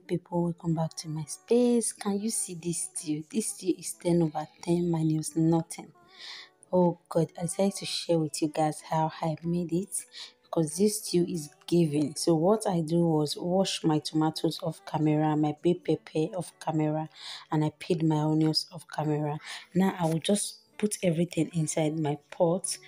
people, welcome back to my space. Can you see this stew? This stew is 10 over 10 minus nothing. Oh god, I decided to share with you guys how I made it because this stew is giving. So what I do was wash my tomatoes off camera, my bell pepper off camera, and I peeled my onions off camera. Now I will just put everything inside my pot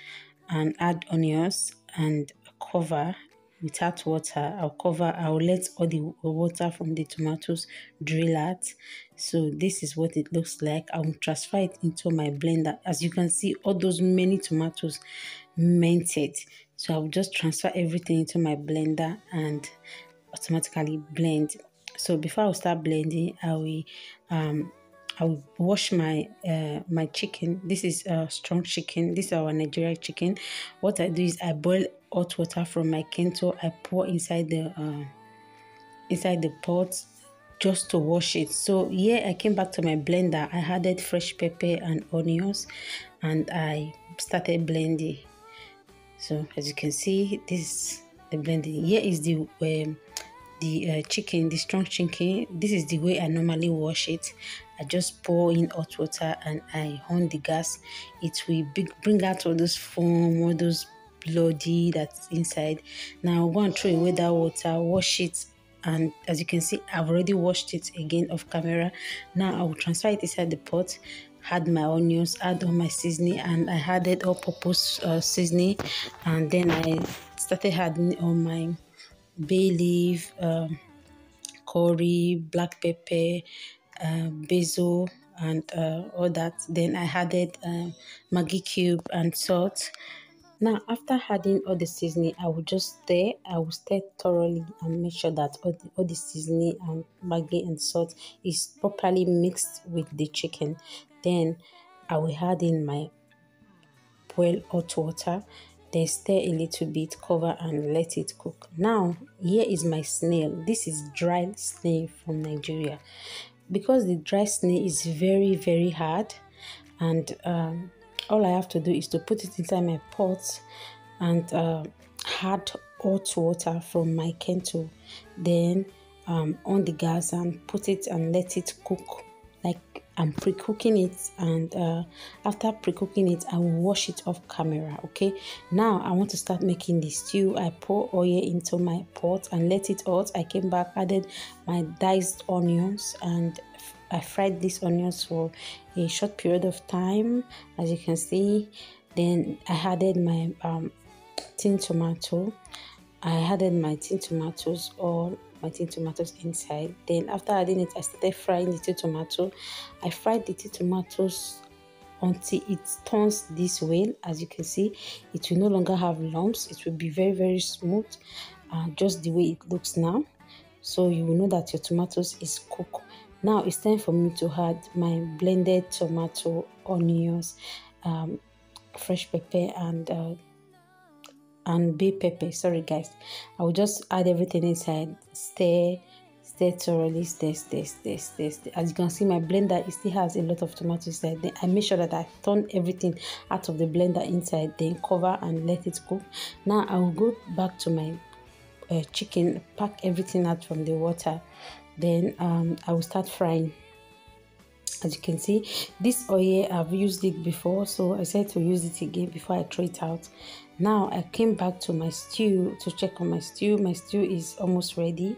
and add onions and cover without water. I'll let all the water from the tomatoes drain out. So this is what it looks like. I'll transfer it into my blender. As you can see, all those many tomatoes melted. So I'll just transfer everything into my blender and automatically blend. So before I start blending, I will wash my my chicken. This is strong chicken. This is our Nigerian chicken. What I do is I boil hot water from my kettle. I pour inside the pot just to wash it. So here I came back to my blender. I added fresh pepper and onions, and I started blending. So as you can see, this is the blending. Here is the chicken, the strong chicken. This is the way I normally wash it. I just pour in hot water and I on the gas. It will bring out all those foam, all those bloody that's inside. Now I'll go and throw away that water, wash it, and as you can see, I've already washed it again off camera. Now I will transfer it inside the pot, add my onions, add all my seasoning, and I added all-purpose seasoning, and then I started adding all my bay leaf, curry, black pepper, basil, and all that. Then I added Maggi cube and salt. Now after adding all the seasoning, I will just stir. I will stir thoroughly and make sure that all the seasoning and Maggi and salt is properly mixed with the chicken. Then I will add in my boiled hot water, then stir a little bit, cover and let it cook. Now here is my snail. This is dried snail from Nigeria. Because the dry snail is very hard, and all I have to do is to put it inside my pot and add hot water from my kettle, then on the gas and put it and let it cook. Like I'm pre-cooking it, and after pre-cooking it, I will wash it off camera. Okay, now I want to start making the stew. I pour oil into my pot and let it hot. I came back, added my diced onions, and I fried these onions for a short period of time, as you can see. Then I added my tin tomato. I added my tin tomatoes, all my tin tomatoes inside. Then after adding it, I started frying the tin tomato. I fried the tin tomatoes until it turns this way. As you can see, it will no longer have lumps. It will be very smooth, just the way it looks now. So you will know that your tomatoes is cooked. Now it's time for me to add my blended tomato, onions, fresh pepper, and bay pepper. Sorry guys, I will just add everything inside, stir thoroughly, stir. As you can see, my blender, it still has a lot of tomatoes inside. Then I make sure that I turn everything out of the blender inside, then cover and let it cook. Now I will go back to my chicken, pack everything out from the water, then I will start frying. As you can see, this oil, I've used it before, so I said to use it again before I throw it out. Now I came back to my stew to check on my stew. My stew is almost ready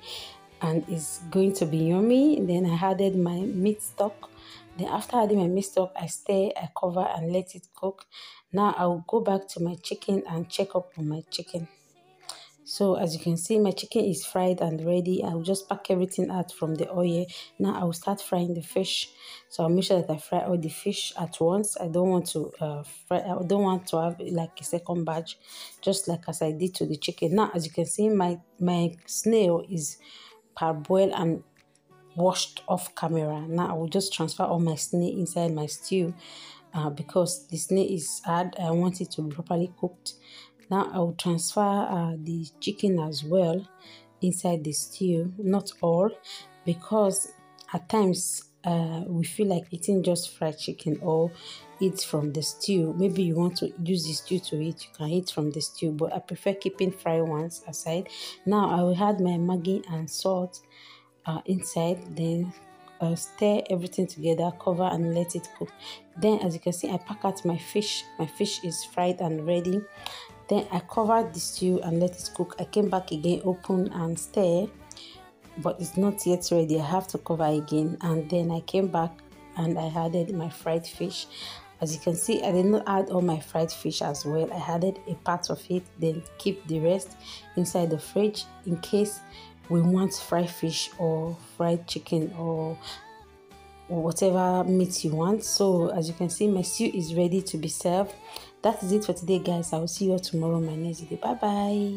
and it's going to be yummy. Then I added my meat stock. Then after adding my meat stock, I stir, I cover and let it cook. Now I will go back to my chicken and check up on my chicken. So as you can see, my chicken is fried and ready. I will just pack everything out from the oil. Now I will start frying the fish. So I'll make sure that I fry all the fish at once. I don't want to I don't want to have like a second batch, just like as I did to the chicken. Now as you can see, my snail is parboiled and washed off camera. Now I will just transfer all my snail inside my stew, because the snail is hard. I want it to be properly cooked. Now I will transfer the chicken as well inside the stew, not all, because at times we feel like eating just fried chicken or eat from the stew. Maybe you want to use the stew to eat, you can eat from the stew, but I prefer keeping fried ones aside. Now I will add my Maggi and salt inside, then stir everything together, cover and let it cook. Then as you can see, I pack out my fish. My fish is fried and ready. Then I covered the stew and let it cook. I came back again, open and stir, but it's not yet ready. I have to cover again. And then I came back and I added my fried fish. As you can see, I did not add all my fried fish as well. I added a part of it, then keep the rest inside the fridge in case we want fried fish or fried chicken or whatever meat you want. So as you can see, my stew is ready to be served. That is it for today, guys. I will see you all tomorrow on my next video. Bye bye.